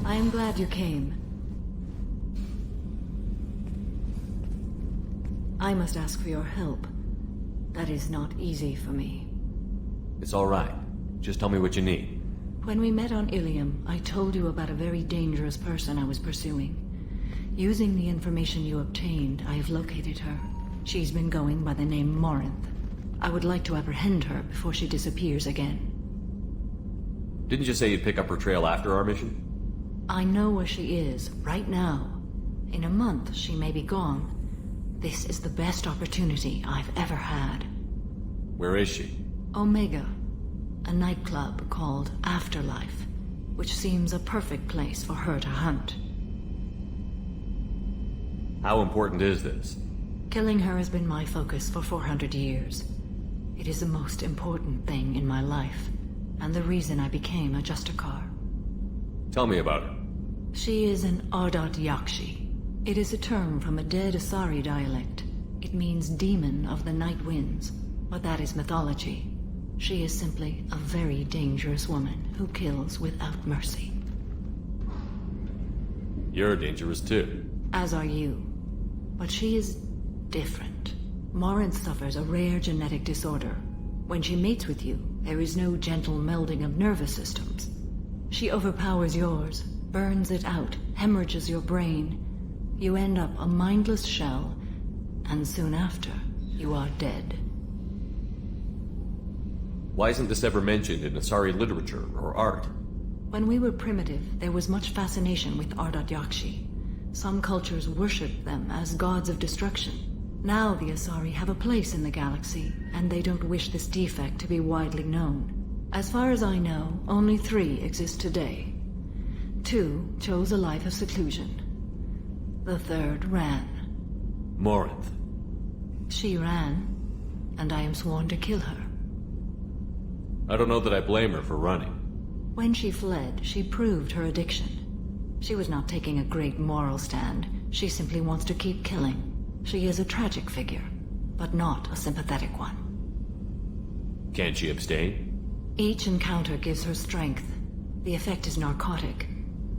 I am glad you came. I must ask for your help. That is not easy for me. It's all right. Just tell me what you need. When we met on Ilium, I told you about a very dangerous person I was pursuing. Using the information you obtained, I have located her. She's been going by the name Morinth. I would like to apprehend her before she disappears again. Didn't you say you'd pick up her trail after our mission? I know where she is, right now. In a month, she may be gone. This is the best opportunity I've ever had. Where is she? Omega, a nightclub called Afterlife, which seems a perfect place for her to hunt. How important is this? Killing her has been my focus for 400 years. It is the most important thing in my life, and the reason I became a Justicar. Tell me about her. She is an Ardat Yakshi. It is a term from a dead Asari dialect. It means demon of the night winds, but that is mythology. She is simply a very dangerous woman who kills without mercy. You're dangerous too. As are you. But she is different. Morinth suffers a rare genetic disorder. When she mates with you, there is no gentle melding of nervous systems. She overpowers yours, burns it out, hemorrhages your brain. You end up a mindless shell, and soon after, you are dead. Why isn't this ever mentioned in Asari literature or art? When we were primitive, there was much fascination with Ardat Yakshi. Some cultures worshipped them as gods of destruction. Now the Asari have a place in the galaxy, and they don't wish this defect to be widely known. As far as I know, only 3 exist today. 2 chose a life of seclusion. The 3rd ran. Morinth. She ran, and I am sworn to kill her. I don't know that I blame her for running. When she fled, she proved her addiction. She was not taking a great moral stand. She simply wants to keep killing. She is a tragic figure, but not a sympathetic one. Can't she abstain? Each encounter gives her strength. The effect is narcotic.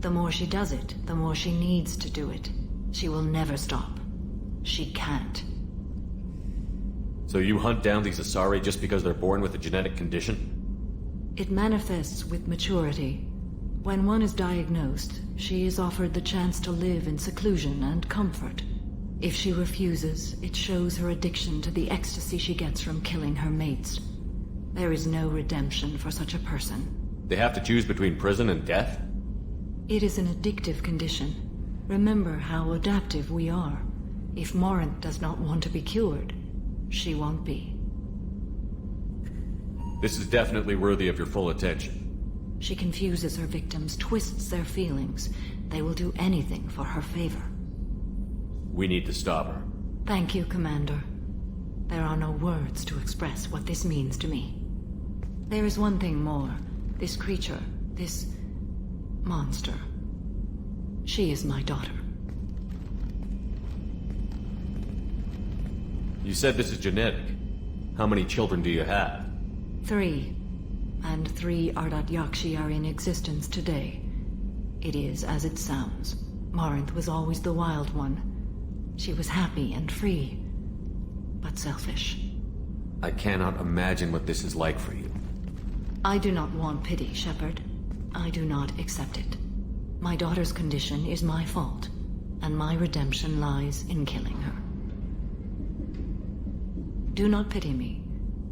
The more she does it, the more she needs to do it. She will never stop. She can't. So you hunt down these Asari just because they're born with a genetic condition? It manifests with maturity. When one is diagnosed, she is offered the chance to live in seclusion and comfort. If she refuses, it shows her addiction to the ecstasy she gets from killing her mates. There is no redemption for such a person. They have to choose between prison and death? It is an addictive condition. Remember how adaptive we are. If Morinth does not want to be cured, she won't be. This is definitely worthy of your full attention. She confuses her victims, twists their feelings. They will do anything for her favor. We need to stop her. Thank you, Commander. There are no words to express what this means to me. There is one thing more. This creature, this monster. She is my daughter. You said this is genetic. How many children do you have? 3. And 3 Ardat Yakshi are in existence today. It is as it sounds. Morinth was always the wild one. She was happy and free, but selfish. I cannot imagine what this is like for you. I do not want pity, Shepard. I do not accept it. My daughter's condition is my fault, and my redemption lies in killing her. Do not pity me.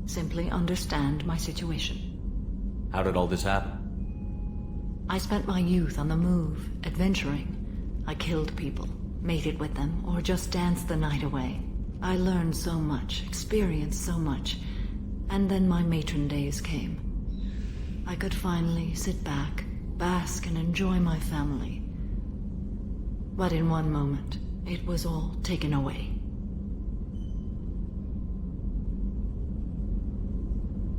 Simply understand my situation. How did all this happen? I spent my youth on the move, adventuring. I killed people, mated with them, or just danced the night away. I learned so much, experienced so much, and then my matron days came. I could finally sit back, bask and enjoy my family. But in one moment, it was all taken away.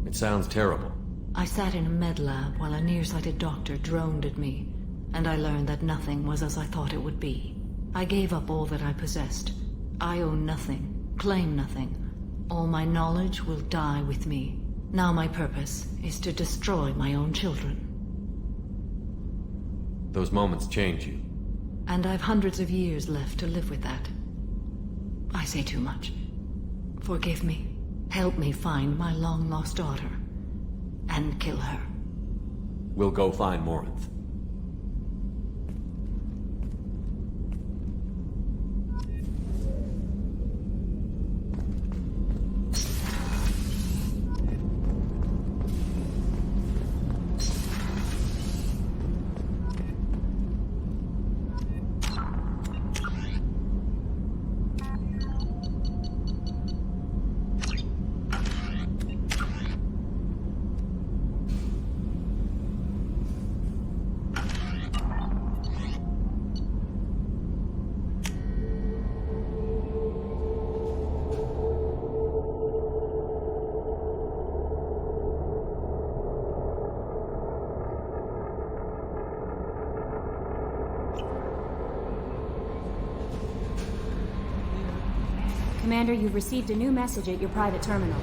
It sounds terrible. I sat in a med lab while a nearsighted doctor droned at me, and I learned that nothing was as I thought it would be. I gave up all that I possessed. I own nothing, claim nothing. All my knowledge will die with me. Now my purpose is to destroy my own children. Those moments change you. And I've hundreds of years left to live with that. I say too much. Forgive me. Help me find my long-lost daughter. And kill her. We'll go find Morinth. Commander, you've received a new message at your private terminal.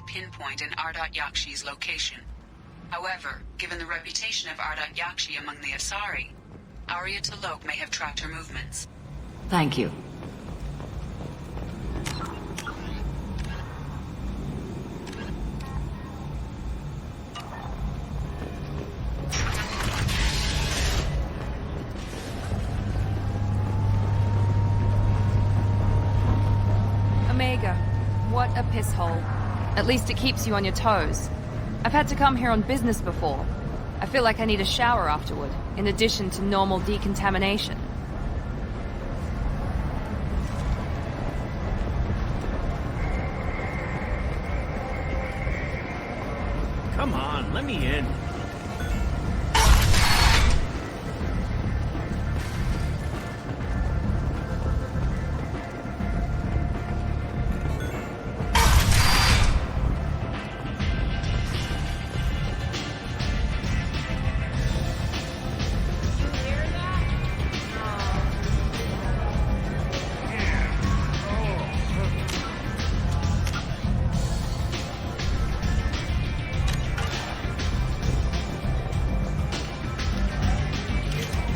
Pinpoint in Ardat Yakshi's location. However, given the reputation of Ardat Yakshi among the Asari, Arya T'Loak may have tracked her movements. Thank you. Omega, what a piss hole. At least it keeps you on your toes. I've had to come here on business before. I feel like I need a shower afterward, in addition to normal decontamination. Come on, let me in.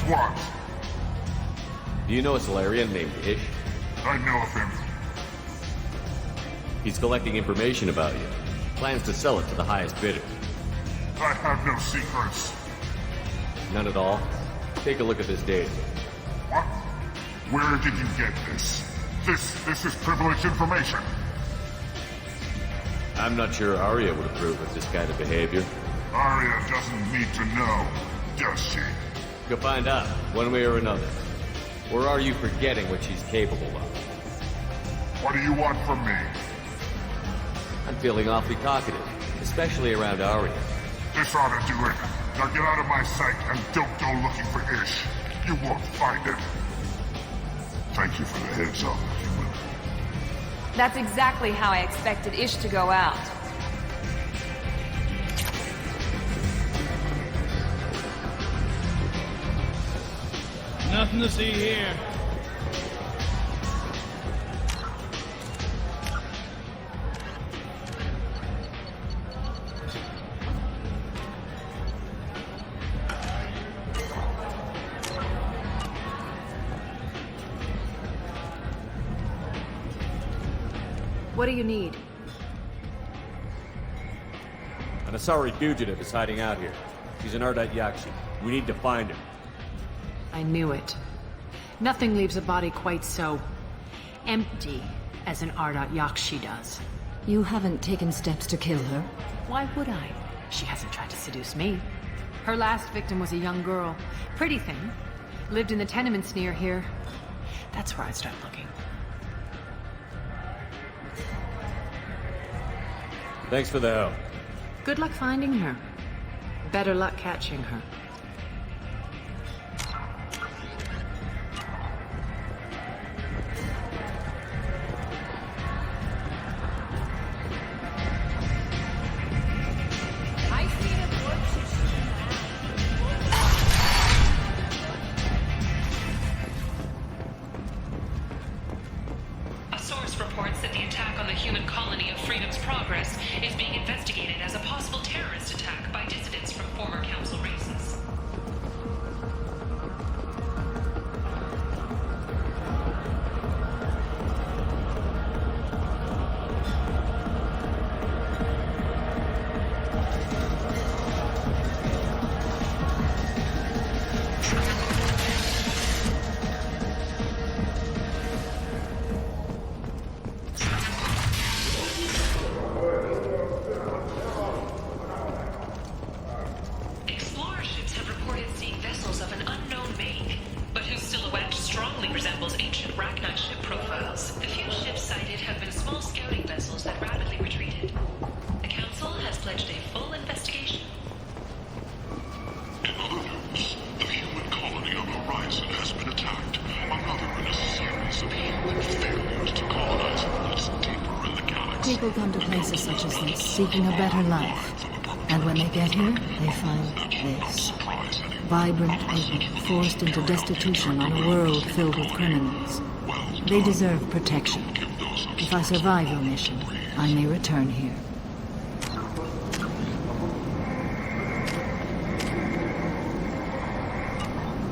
what? Do you know a Solarian named Ish? I know of him. He's collecting information about you. Plans to sell it to the highest bidder. I have no secrets. None at all? Take a look at this data. What? Where did you get this? This is privileged information. I'm not sure Arya would approve of this kind of behavior. Arya doesn't need to know, does she? You'll find out, one way or another. Or are you forgetting what she's capable of? What do you want from me? I'm feeling awfully talkative, especially around Arya. This ought to do it. Now get out of my sight and don't go looking for Ish. You won't find him. Thank you for the heads up, human. That's exactly how I expected Ish to go out. Nothing to see here. What do you need? An Asari fugitive is hiding out here. He's an Ardite Yakshi. We need to find him. I knew it. Nothing leaves a body quite so empty as an Ardat Yakshi does. You haven't taken steps to kill her? Why would I? She hasn't tried to seduce me. Her last victim was a young girl. Pretty thing. Lived in the tenements near here. That's where I'd start looking. Thanks for the help. Good luck finding her. Better luck catching her. A source reports that the attack on the human colony of Freedom's Progress is being investigated as a possible terrorist attack by dissidents from former council races. Explorer ships have reported seeing vessels of an unknown make, but whose silhouette strongly resembles ancient Rachni ship profiles. The few ships sighted have been small scouting vessels that rapidly retreated. The Council has pledged a full investigation. In other news, the human colony on Horizon has been attacked. Another in a series of human failures to colonize planets deeper in the galaxy. People come to places such as this, seeking a better life. And when they get here, they find this. Vibrant people, forced into destitution on a world filled with criminals. They deserve protection. If I survive your mission, I may return here.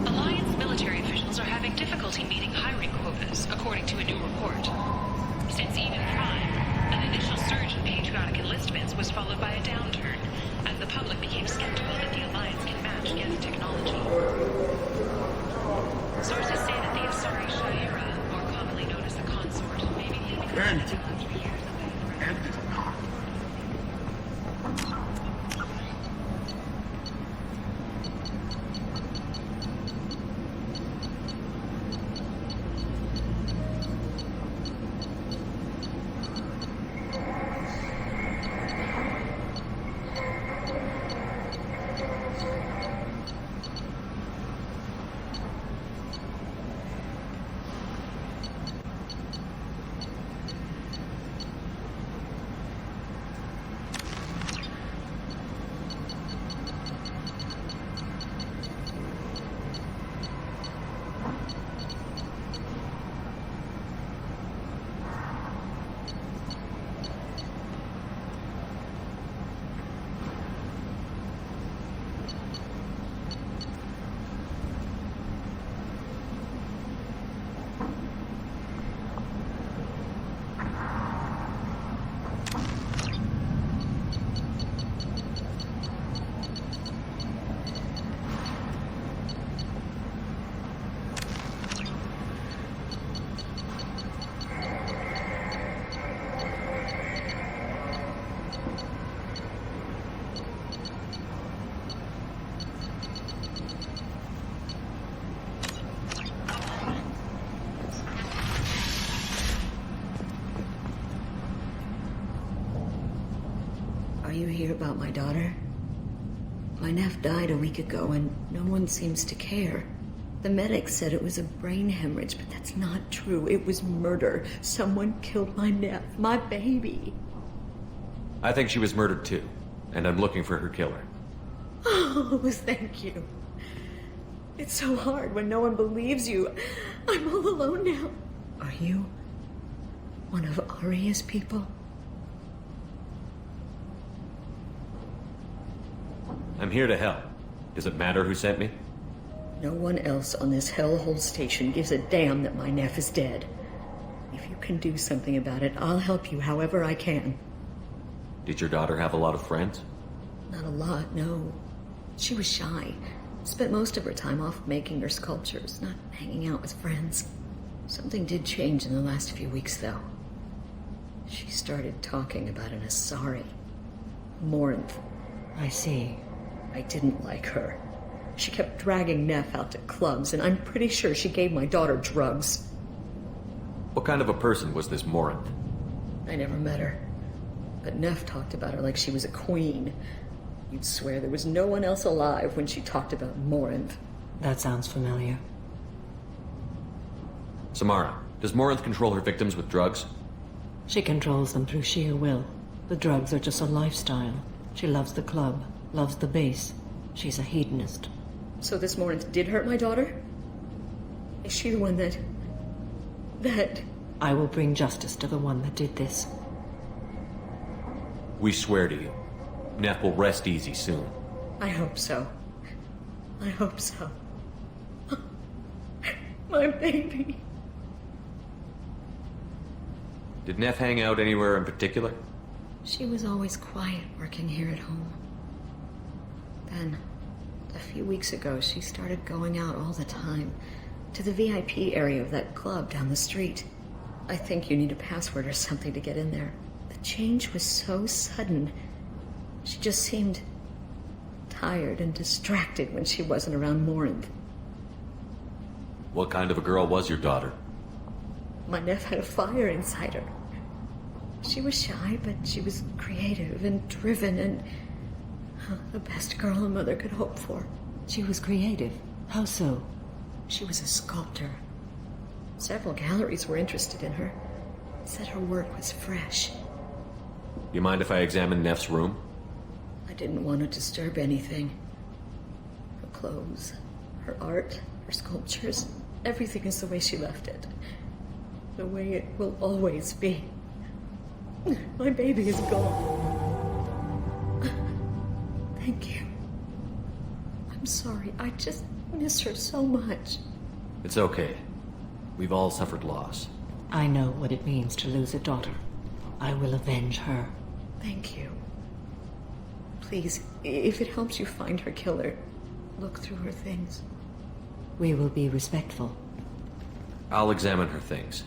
Alliance military officials are having difficulty meeting hiring quotas, according to a new report. Since even Prime, an initial surge in patriotic enlistments was followed by a downturn, as the public became skeptical that the Alliance can match Geth technology. Sources say that the Asari Shaira, more commonly known as the Consort, may be leaving Earth 200 years away. End it not. about my daughter? My nephew died a week ago and no one seems to care. The medic said it was a brain hemorrhage, but that's not true. It was murder. Someone killed my nephew, my baby. I think she was murdered too, and I'm looking for her killer. Oh, thank you. It's so hard when no one believes you. I'm all alone now. Are you one of Aria's people? I'm here to help. Does it matter who sent me? No one else on this hellhole station gives a damn that my nephew is dead. If you can do something about it, I'll help you however I can. Did your daughter have a lot of friends? Not a lot, no. She was shy. Spent most of her time off making her sculptures, not hanging out with friends. Something did change in the last few weeks, though. She started talking about an Asari. Morinth. I see. I didn't like her. She kept dragging Neff out to clubs, and I'm pretty sure she gave my daughter drugs. What kind of a person was this Morinth? I never met her. But Neff talked about her like she was a queen. You'd swear there was no one else alive when she talked about Morinth. That sounds familiar. Samara, does Morinth control her victims with drugs? She controls them through sheer will. The drugs are just a lifestyle. She loves the club, loves the base. She's a hedonist. So this Morinth did hurt my daughter? Is she the one that... I will bring justice to the one that did this. We swear to you. Neff will rest easy soon. I hope so. I hope so. My baby. Did Neff hang out anywhere in particular? She was always quiet working here at home. Then, a few weeks ago, she started going out all the time to the VIP area of that club down the street. I think you need a password or something to get in there. The change was so sudden. She just seemed tired and distracted when she wasn't around Morinth. What kind of a girl was your daughter? My nephew had a fire inside her. She was shy, but she was creative and driven and the best girl a mother could hope for. She was creative. How so? She was a sculptor. Several galleries were interested in her. Said her work was fresh. You mind if I examine Neff's room? I didn't want to disturb anything. Her clothes, her art, her sculptures, everything is the way she left it. The way it will always be. My baby is gone. Thank you. I'm sorry. I just miss her so much. It's okay. We've all suffered loss. I know what it means to lose a daughter. I will avenge her. Thank you. Please, if it helps you find her killer, look through her things. We will be respectful. I'll examine her things.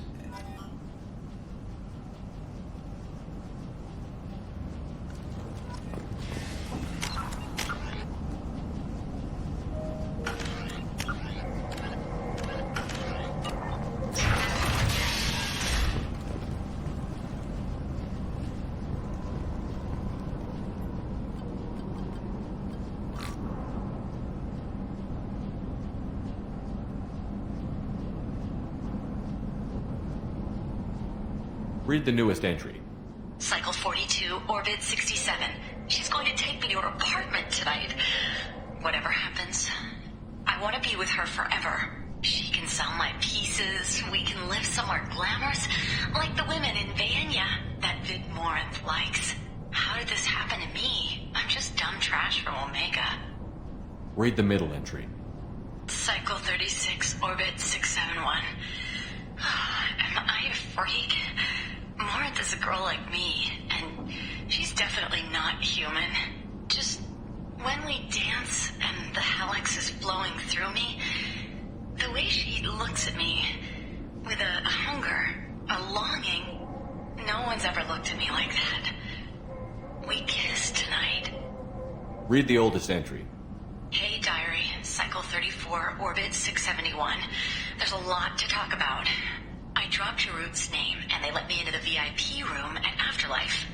Read the newest entry. Cycle 42, orbit 67. She's going to take me to her apartment tonight. Whatever happens, I want to be with her forever. She can sell my pieces. We can live somewhere glamorous, like the women in Vanya that Vid Morinth likes. How did this happen to me? I'm just dumb trash from Omega. Read the middle entry. Cycle 36, orbit 671. Am I a freak? Morinth is a girl like me, and she's definitely not human. Just when we dance and the helix is flowing through me, the way she looks at me with a hunger, a longing, no one's ever looked at me like that. We kissed tonight. Read the oldest entry. Hey, diary, cycle 34, orbit 671. There's a lot to talk about. I dropped Jarut's name, and they let me into the VIP room at Afterlife.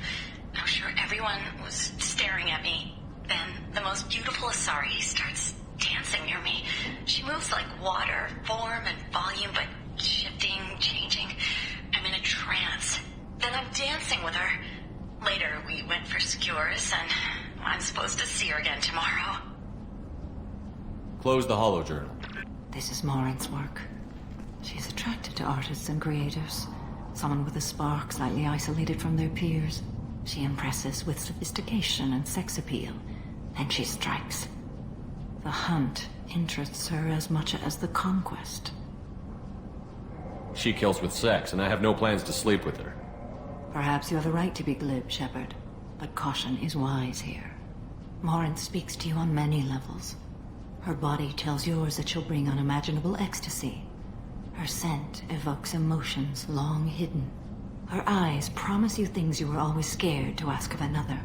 how sure everyone was staring at me. Then the most beautiful Asari starts dancing near me. She moves like water, form and volume, but shifting, changing. I'm in a trance. Then I'm dancing with her. Later, we went for skewers, and I'm supposed to see her again tomorrow. Close the holo journal. This is Morin's work. She's attracted to artists and creators. Someone with a spark, slightly isolated from their peers. She impresses with sophistication and sex appeal. Then she strikes. The hunt interests her as much as the conquest. She kills with sex, and I have no plans to sleep with her. Perhaps you have a right to be glib, Shepard, but caution is wise here. Morin speaks to you on many levels. Her body tells yours that she'll bring unimaginable ecstasy. Her scent evokes emotions long hidden. Her eyes promise you things you were always scared to ask of another.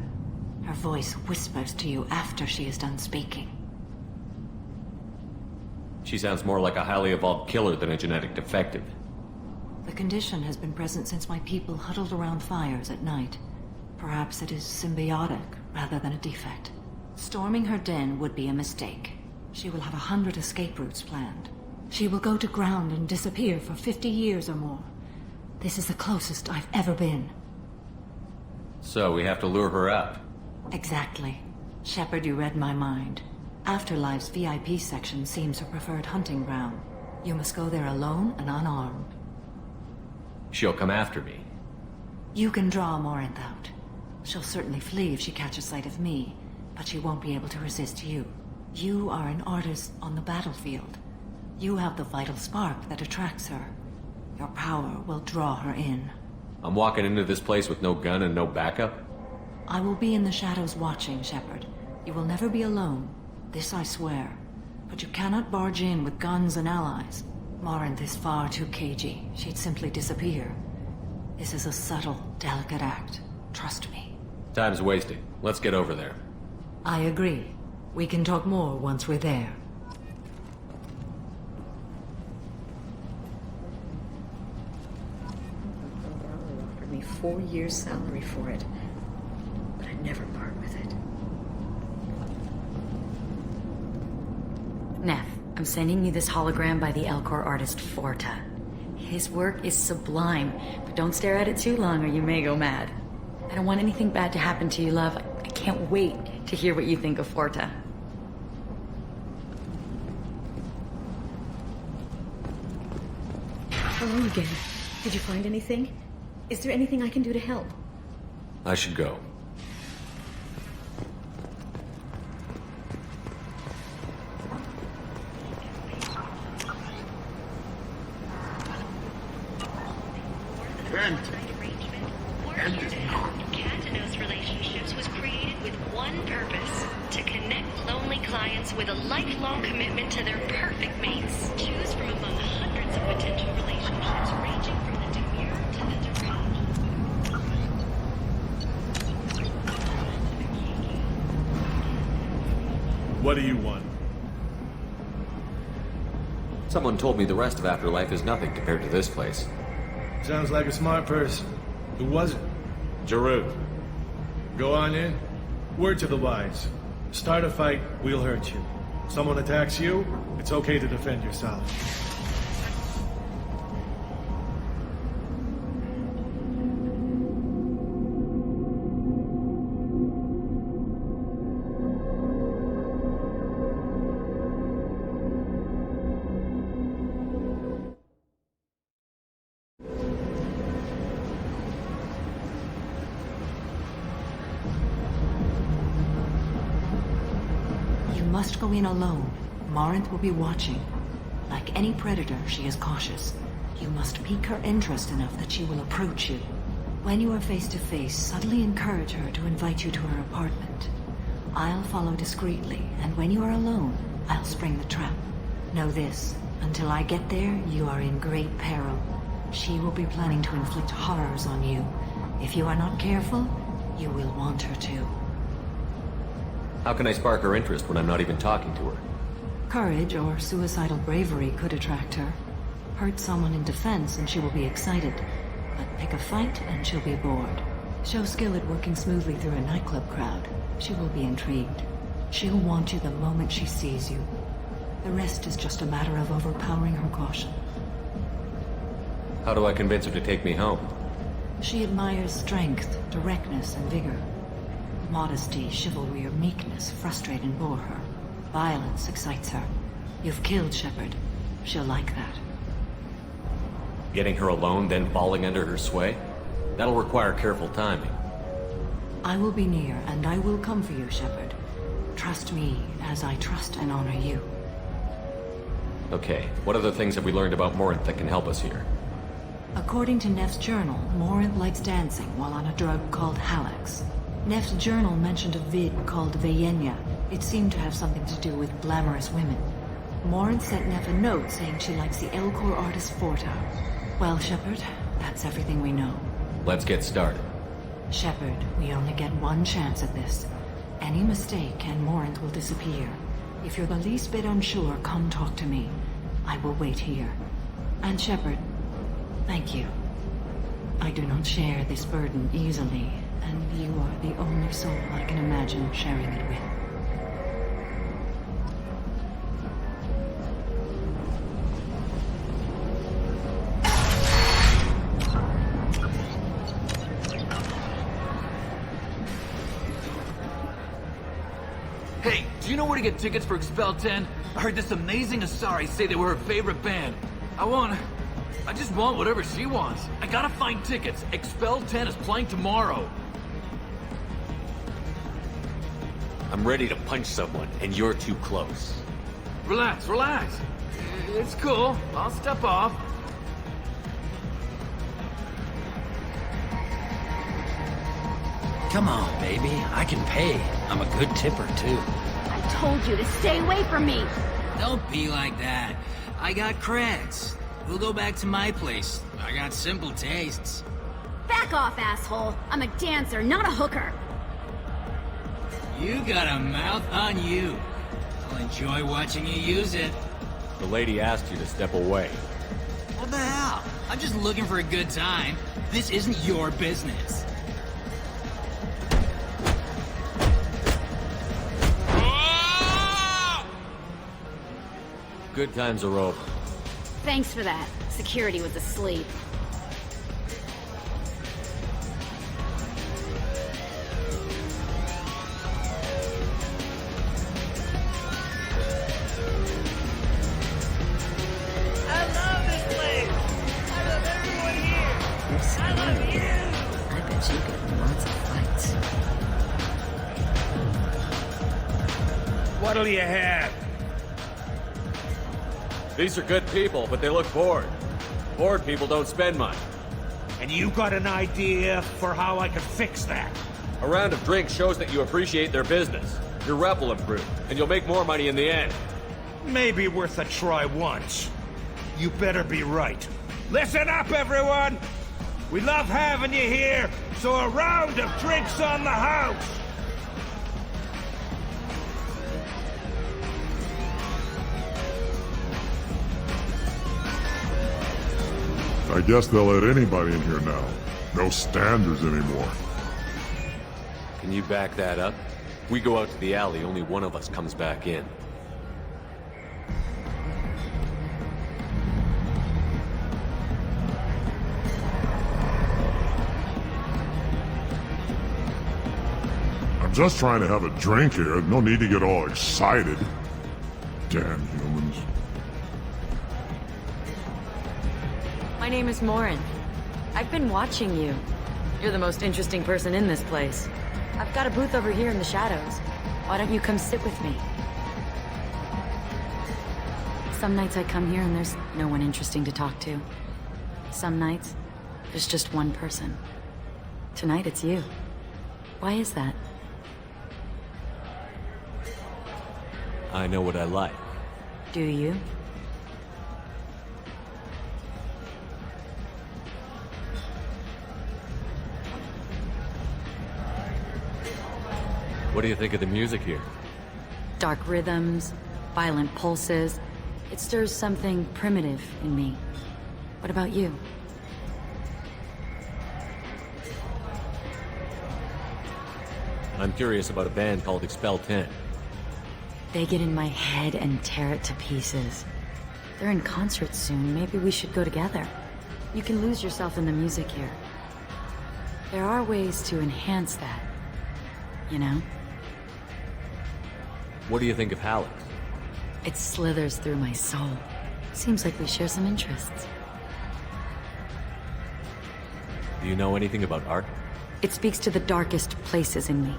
Her voice whispers to you after she is done speaking. She sounds more like a highly evolved killer than a genetic defective. The condition has been present since my people huddled around fires at night. Perhaps it is symbiotic rather than a defect. Storming her den would be a mistake. She will have 100 escape routes planned. She will go to ground and disappear for 50 years or more. This is the closest I've ever been. So we have to lure her out. Exactly. Shepard, you read my mind. Afterlife's VIP section seems her preferred hunting ground. You must go there alone and unarmed. She'll come after me. You can draw Morinth out. She'll certainly flee if she catches sight of me, but she won't be able to resist you. You are an artist on the battlefield. You have the vital spark that attracts her. Your power will draw her in. I'm walking into this place with no gun and no backup? I will be in the shadows watching, Shepard. You will never be alone. This I swear. But you cannot barge in with guns and allies. Morinth is far too cagey. She'd simply disappear. This is a subtle, delicate act. Trust me. Time's wasting. Let's get over there. I agree. We can talk more once we're there. Offered me 4 years' salary for it, but I'd never part with it. Neff, I'm sending you this hologram by the Elcor artist Forta. His work is sublime, but don't stare at it too long or you may go mad. I don't want anything bad to happen to you, love. I can't wait to hear what you think of Forta. Hello again. Did you find anything? Is there anything I can do to help? I should go. Catanos Relationships was created with one purpose: to connect lonely clients with a lifelong commitment to their perfect mates. Choose from among hundreds of potential relationships ranging from the demure to the deranged. What do you want? Someone told me the rest of Afterlife is nothing compared to this place. Sounds like a smart person. Who was it? Giroux. Go on in. Word to the wise. Start a fight, we'll hurt you. Someone attacks you, it's okay to defend yourself. You must go in alone. Morinth will be watching. Like any predator, she is cautious. You must pique her interest enough that she will approach you. When you are face to face, subtly encourage her to invite you to her apartment. I'll follow discreetly, and when you are alone, I'll spring the trap. Know this, until I get there, you are in great peril. She will be planning to inflict horrors on you. If you are not careful, you will want her to. How can I spark her interest when I'm not even talking to her? Courage or suicidal bravery could attract her. Hurt someone in defense and she will be excited. But pick a fight and she'll be bored. Show skill at working smoothly through a nightclub crowd. She will be intrigued. She'll want you the moment she sees you. The rest is just a matter of overpowering her caution. How do I convince her to take me home? She admires strength, directness, and vigor. Modesty, chivalry, or meekness frustrate and bore her. Violence excites her. You've killed Shepard. She'll like that. Getting her alone, then falling under her sway? That'll require careful timing. I will be near, and I will come for you, Shepard. Trust me, as I trust and honor you. Okay, what other things have we learned about Morinth that can help us here? According to Neff's journal, Morinth likes dancing while on a drug called Halax. Neff's journal mentioned a vid called Vayenya. It seemed to have something to do with glamorous women. Morinth sent Neff a note saying she likes the Elcor artist Forta. Well, Shepard, that's everything we know. Let's get started. Shepard, we only get one chance at this. Any mistake and Morinth will disappear. If you're the least bit unsure, come talk to me. I will wait here. And Shepard, thank you. I do not share this burden easily, and you are the only soul I can imagine sharing it with. Hey, do you know where to get tickets for Expel 10? I heard this amazing Asari say they were her favorite band. I just want whatever she wants. I gotta find tickets. Expel 10 is playing tomorrow. I'm ready to punch someone, and you're too close. Relax, relax. It's cool. I'll step off. Come on, baby. I can pay. I'm a good tipper, too. I told you to stay away from me! Don't be like that. I got creds. We'll go back to my place. I got simple tastes. Back off, asshole! I'm a dancer, not a hooker! You got a mouth on you. I'll enjoy watching you use it. The lady asked you to step away. What the hell? I'm just looking for a good time. This isn't your business. Good times are over. Thanks for that. Security was asleep. I love this place! I love everyone here! You're scared. I love you! I bet you get in lots of fights. What'll you have? These are good people, but they look bored. Bored people don't spend money. And you got an idea for how I could fix that? A round of drinks shows that you appreciate their business. Your rep will improve, and you'll make more money in the end. Maybe worth a try once. You better be right. Listen up, everyone! We love having you here, so a round of drinks on the house! I guess they'll let anybody in here now. No standards anymore. Can you back that up? We go out to the alley, only one of us comes back in. I'm just trying to have a drink here. No need to get all excited. Damn humans. My name is Morinth. I've been watching you. You're the most interesting person in this place. I've got a booth over here in the shadows. Why don't you come sit with me? Some nights I come here and there's no one interesting to talk to. Some nights, there's just one person. Tonight it's you. Why is that? I know what I like. Do you? What do you think of the music here? Dark rhythms, violent pulses. It stirs something primitive in me. What about you? I'm curious about a band called Expel 10. They get in my head and tear it to pieces. They're in concert soon. Maybe we should go together. You can lose yourself in the music here. There are ways to enhance that, you know? What do you think of Halleck? It slithers through my soul. Seems like we share some interests. Do you know anything about art? It speaks to the darkest places in me.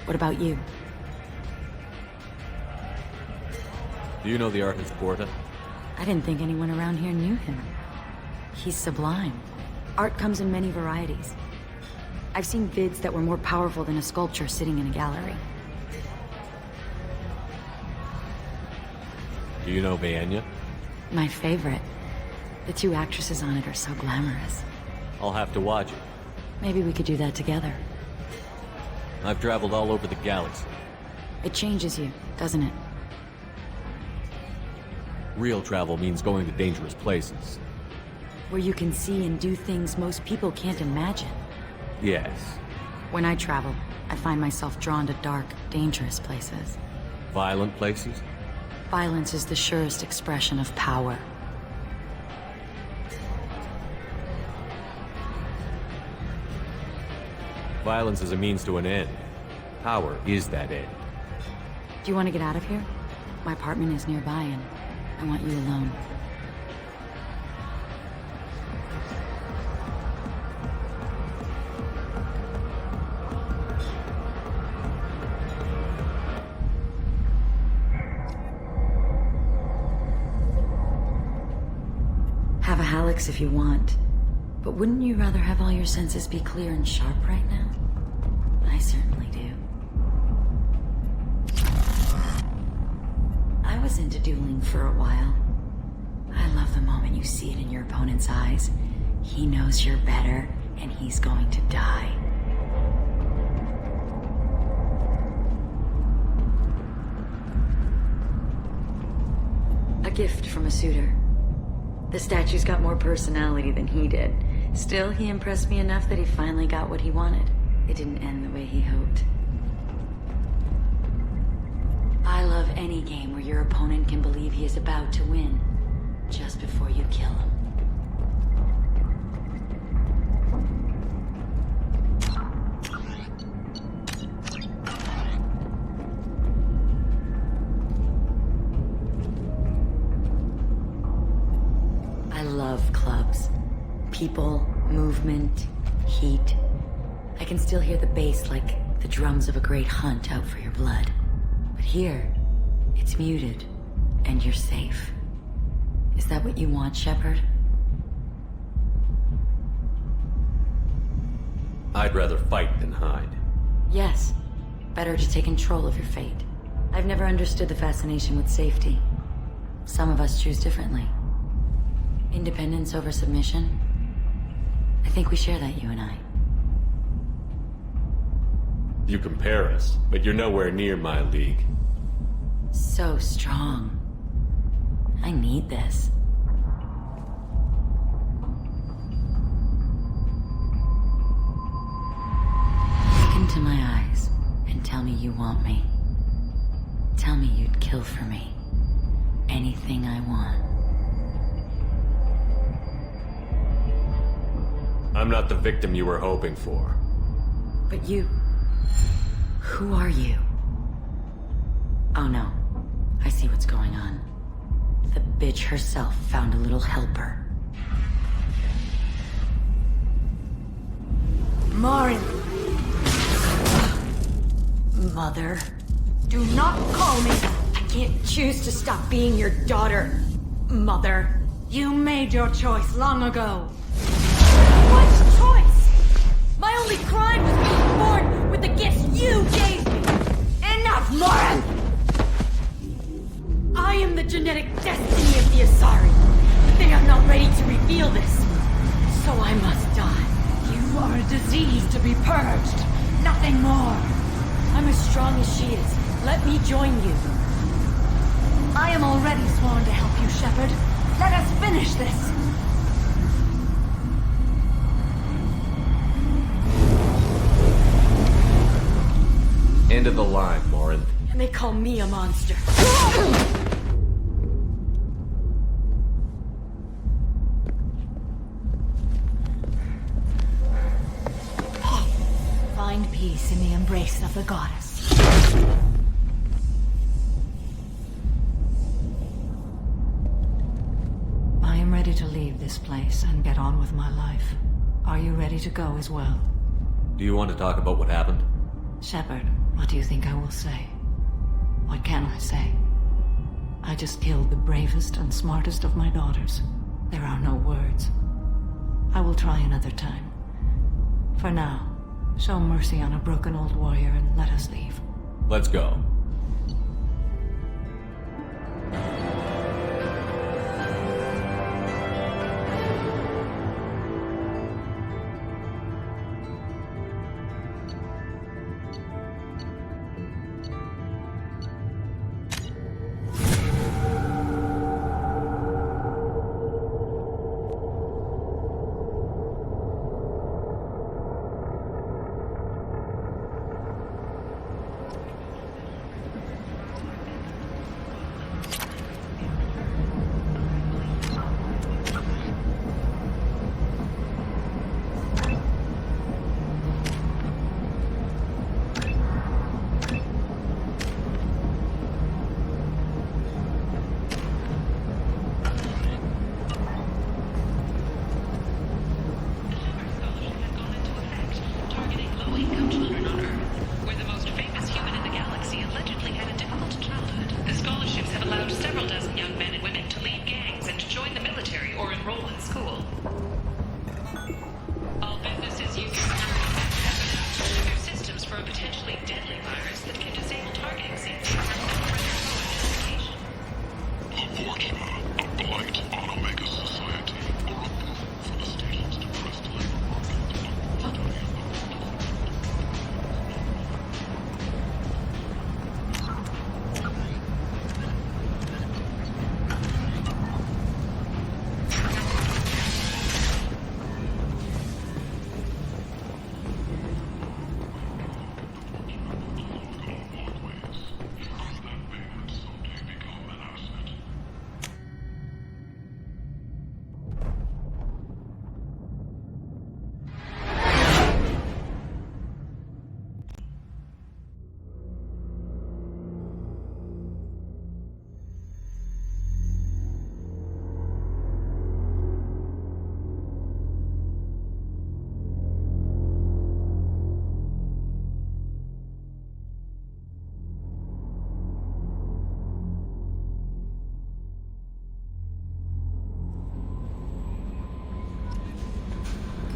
What about you? Do you know the artist Porta? I didn't think anyone around here knew him. He's sublime. Art comes in many varieties. I've seen vids that were more powerful than a sculpture sitting in a gallery. Do you know Vaenya? My favorite. The two actresses on it are so glamorous. I'll have to watch it. Maybe we could do that together. I've traveled all over the galaxy. It changes you, doesn't it? Real travel means going to dangerous places. Where you can see and do things most people can't imagine. Yes. When I travel, I find myself drawn to dark, dangerous places. Violent places? Violence is the surest expression of power. Violence is a means to an end. Power is that end. Do you want to get out of here? My apartment is nearby and I want you alone. Have a Hallex if you want. But wouldn't you rather have all your senses be clear and sharp right now? I certainly do. I was into dueling for a while. I love the moment you see it in your opponent's eyes. He knows you're better, and he's going to die. A gift from a suitor. The statue's got more personality than he did. Still, he impressed me enough that he finally got what he wanted. It didn't end the way he hoped. I love any game where your opponent can believe he is about to win, just before you kill him. I love clubs. People, movement, heat. I can still hear the bass like the drums of a great hunt out for your blood. But here, it's muted, and you're safe. Is that what you want, Shepard? I'd rather fight than hide. Yes. Better to take control of your fate. I've never understood the fascination with safety. Some of us choose differently. Independence over submission? I think we share that, you and I. You compare us, but you're nowhere near my league. So strong. I need this. Look into my eyes and tell me you want me. Tell me you'd kill for me. Anything I want. I'm not the victim you were hoping for. But you... Who are you? Oh no. I see what's going on. The bitch herself found a little helper. Marin! Mother. Do not call me that! I can't choose to stop being your daughter. Mother. You made your choice long ago. What choice? My only crime was being born with the gifts you gave me! Enough, Marin! I am the genetic destiny of the Asari, but they are not ready to reveal this. So I must die. You are a disease to be purged. Nothing more. I'm as strong as she is. Let me join you. I am already sworn to help you, Shepard. Let us finish this. of the line, Morin. And they call me a monster. Find peace in the embrace of the goddess. I am ready to leave this place and get on with my life. Are you ready to go as well? Do you want to talk about what happened? Shepard, what do you think I will say? What can I say? I just killed the bravest and smartest of my daughters. There are no words. I will try another time. For now, show mercy on a broken old warrior and let us leave. Let's go.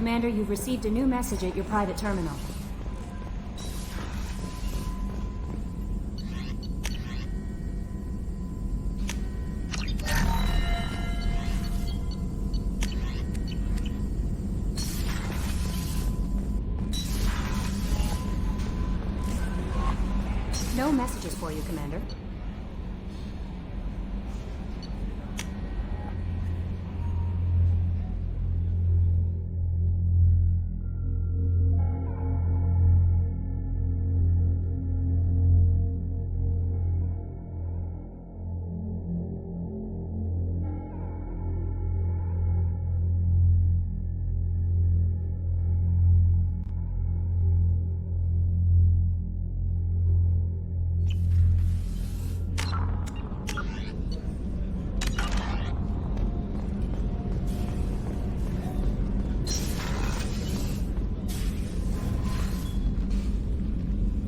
Commander, you've received a new message at your private terminal. No messages for you, Commander.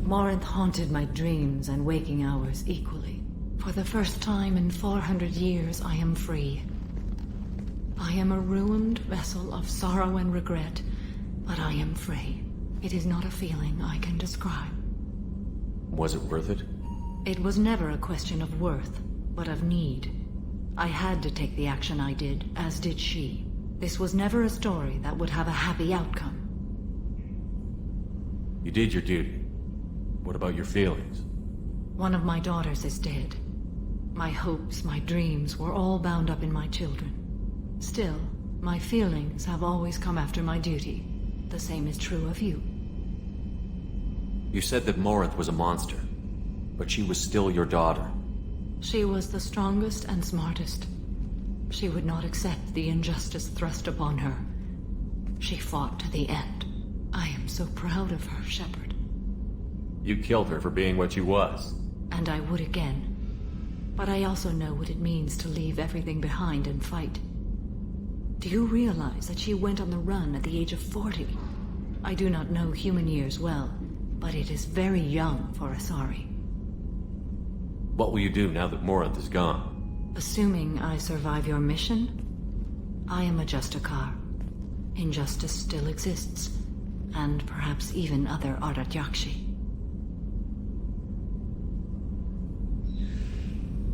Morinth haunted my dreams and waking hours equally. For the first time in 400 years, I am free. I am a ruined vessel of sorrow and regret, but I am free. It is not a feeling I can describe. Was it worth it? It was never a question of worth, but of need. I had to take the action I did, as did she. This was never a story that would have a happy outcome. You did your duty. What about your feelings? One of my daughters is dead. My hopes, my dreams were all bound up in my children. Still, my feelings have always come after my duty. The same is true of you. You said that Morinth was a monster, but she was still your daughter. She was the strongest and smartest. She would not accept the injustice thrust upon her. She fought to the end. I am so proud of her, Shepard. You killed her for being what she was. And I would again. But I also know what it means to leave everything behind and fight. Do you realize that she went on the run at the age of 40? I do not know human years well, but it is very young for Asari. What will you do now that Morinth is gone? Assuming I survive your mission, I am a Justicar. Injustice still exists, and perhaps even other Ardat Yakshi.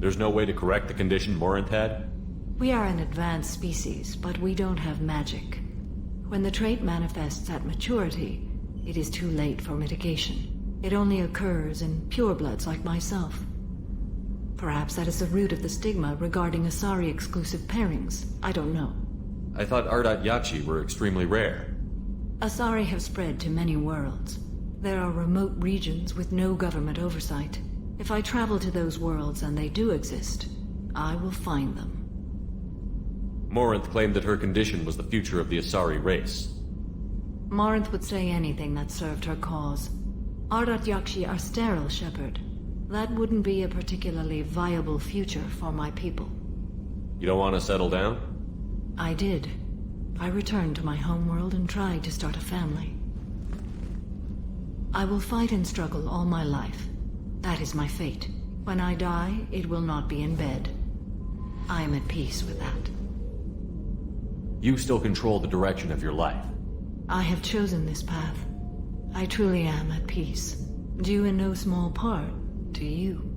There's no way to correct the condition Morinth had? We are an advanced species, but we don't have magic. When the trait manifests at maturity, it is too late for mitigation. It only occurs in purebloods like myself. Perhaps that is the root of the stigma regarding Asari-exclusive pairings. I don't know. I thought Ardat Yakshi were extremely rare. Asari have spread to many worlds. There are remote regions with no government oversight. If I travel to those worlds and they do exist, I will find them. Morinth claimed that her condition was the future of the Asari race. Morinth would say anything that served her cause. Ardat Yakshi are sterile, Shepard. That wouldn't be a particularly viable future for my people. You don't want to settle down? I did. I returned to my homeworld and tried to start a family. I will fight and struggle all my life. That is my fate. When I die, it will not be in bed. I am at peace with that. You still control the direction of your life. I have chosen this path. I truly am at peace. Due in no small part to you.